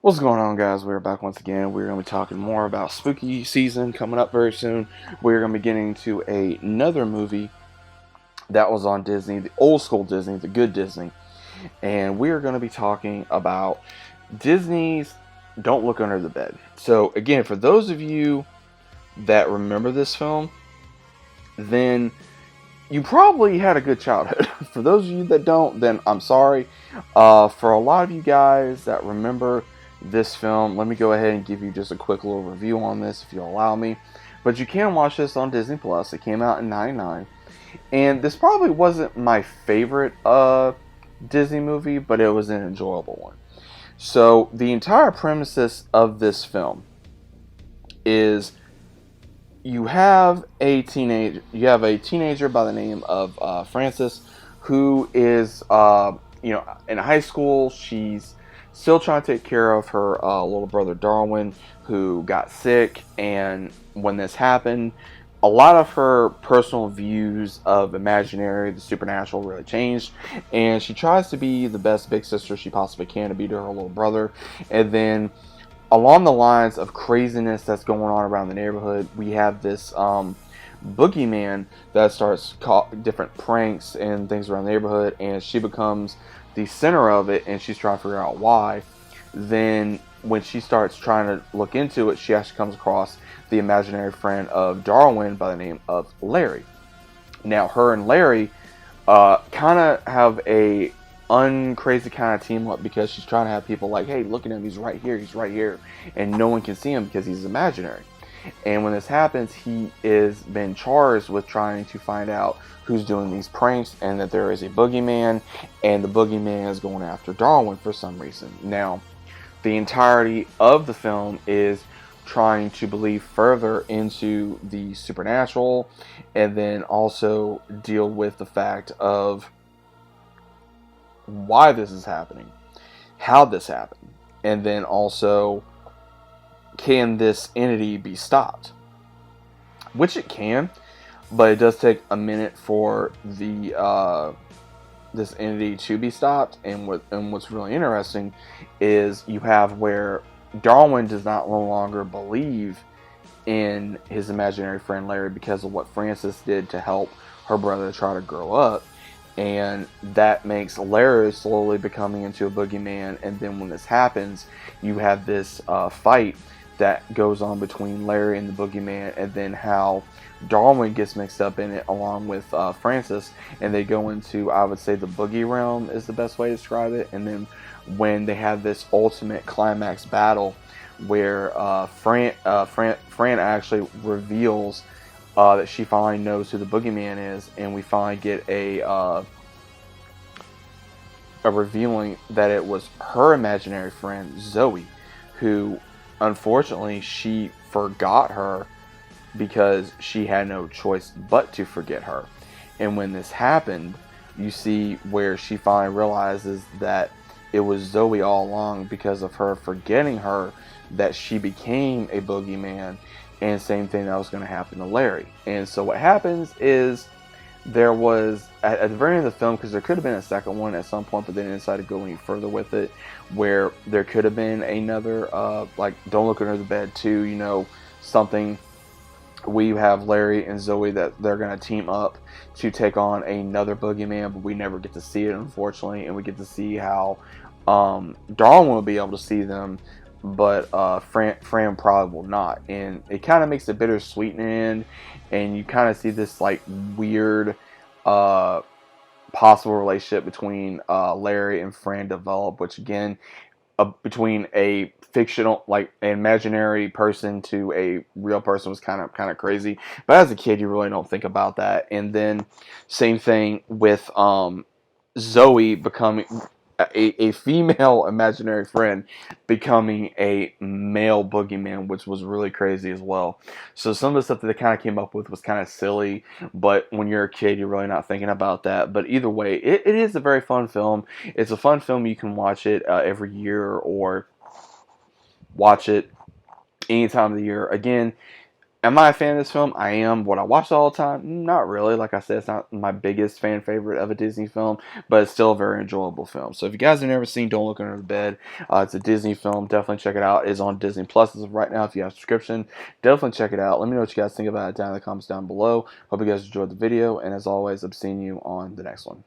What's going on, guys? We're back once again. We're going to be talking more about spooky season coming up very soon. We're going to be getting to another movie that was on Disney, the old school Disney, the good Disney. And we are going to be talking about Disney's Don't Look Under the Bed. So, again, for those of you that remember this film, then you probably had a good childhood. For those of you that don't, then I'm sorry. For a lot of you guys that remember this film, let me go ahead and give you just a quick little review on this if you'll allow me. But you can watch this on Disney Plus. It came out in '99, and this probably wasn't my favorite Disney movie, but it was an enjoyable one. So the entire premises of this film is you have a teenager by the name of Frances, who is in high school. She's still trying to take care of her little brother Darwin, who got sick. And when this happened, a lot of her personal views of imaginary, the supernatural, really changed, and she tries to be the best big sister she possibly can to be to her little brother. And then along the lines of craziness that's going on around the neighborhood, we have this boogeyman that starts different pranks and things around the neighborhood, and she becomes the center of it, and she's trying to figure out why. Then when she starts trying to look into it, she actually comes across the imaginary friend of Darwin by the name of Larry. Now, her and Larry kind of have a uncrazy kind of team up, because she's trying to have people like, hey, look at him, he's right here, and no one can see him because he's imaginary. And when this happens, he is been charged with trying to find out who's doing these pranks, and that there is a boogeyman, and the boogeyman is going after Darwin for some reason. Now, the entirety of the film is trying to believe further into the supernatural, and then also deal with the fact of why this is happening, how this happened, and then also, can this entity be stopped? Which it can, but it does take a minute for the this entity to be stopped. And what's really interesting is you have where Darwin does not no longer believe in his imaginary friend Larry because of what Frances did to help her brother try to grow up. And that makes Larry slowly becoming into a boogeyman. And then when this happens, you have this fight that goes on between Larry and the boogeyman, and then how Darwin gets mixed up in it along with Frances, and they go into, I would say, the boogie realm is the best way to describe it. And then when they have this ultimate climax battle where Fran actually reveals that she finally knows who the boogeyman is, and we finally get a revealing that it was her imaginary friend Zoe, who unfortunately she forgot her because she had no choice but to forget her. And when this happened, you see where she finally realizes that it was Zoe all along, because of her forgetting her, that she became a boogeyman. And same thing that was going to happen to Larry. And so what happens is, there was, at the very end of the film, because there could have been a second one at some point, but they didn't decide to go any further with it, where there could have been another, like, Don't Look Under the Bed 2, something where you have Larry and Zoe that they're going to team up to take on another boogeyman, but we never get to see it, unfortunately. And we get to see how Darwin will be able to see them, but Fran probably will not. And it kind of makes it bittersweet in the end, and you kind of see this like weird possible relationship between Larry and Fran develop, which again, between a fictional, like an imaginary person to a real person, was kind of crazy. But as a kid, you really don't think about that. And then same thing with Zoe becoming a female imaginary friend becoming a male boogeyman, which was really crazy as well. So some of the stuff that they kind of came up with was kind of silly, but when you're a kid, you're really not thinking about that. But either way, it is a very fun film. It's a fun film. You can watch it every year, or watch it any time of the year. Again, Am I a fan of this film? I am. Would I watch it all the time? Not really. Like I said, it's not my biggest fan favorite of a Disney film, but it's still a very enjoyable film. So if you guys have never seen Don't Look Under the Bed, it's a Disney film. Definitely check it out. It is on Disney Plus as of right now. If you have a subscription, definitely check it out. Let me know what you guys think about it down in the comments down below. Hope you guys enjoyed the video, and as always, I'm seeing you on the next one.